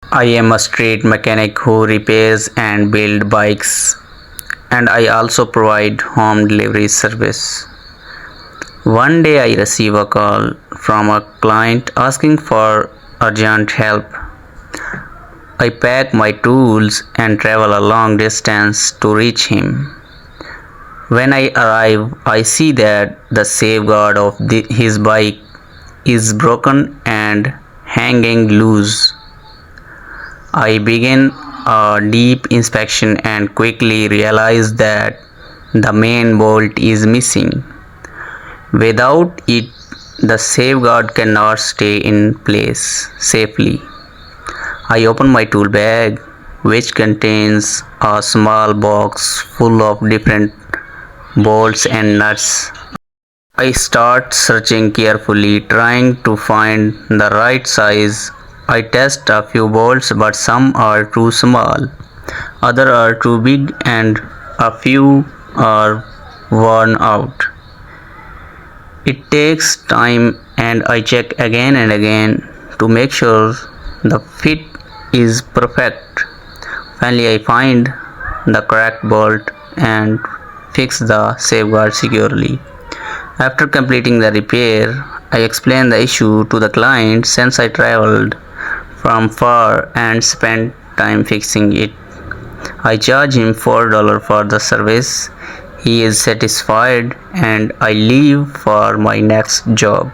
I am a street mechanic who repairs and builds bikes, and I also provide home delivery service. One day I receive a call from a client asking for urgent help. I pack my tools and travel a long distance to reach him. When I arrive, I see that the safeguard of his bike is broken and hanging loose. I begin a deep inspection and quickly realize that the main bolt is missing. Without it, the safeguard cannot stay in place safely. I open my tool bag, which contains a small box full of different bolts and nuts. I start searching carefully, trying to find the right size. I test a few bolts, but some are too small, others are too big, and a few are worn out. It takes time, and I check again and again to make sure the fit is perfect. Finally, I find the correct bolt and fix the safeguard securely. After completing the repair, I explain the issue to the client since I traveled from far and spent time fixing it. I charge him $4 for the service. He is satisfied and I leave for my next job.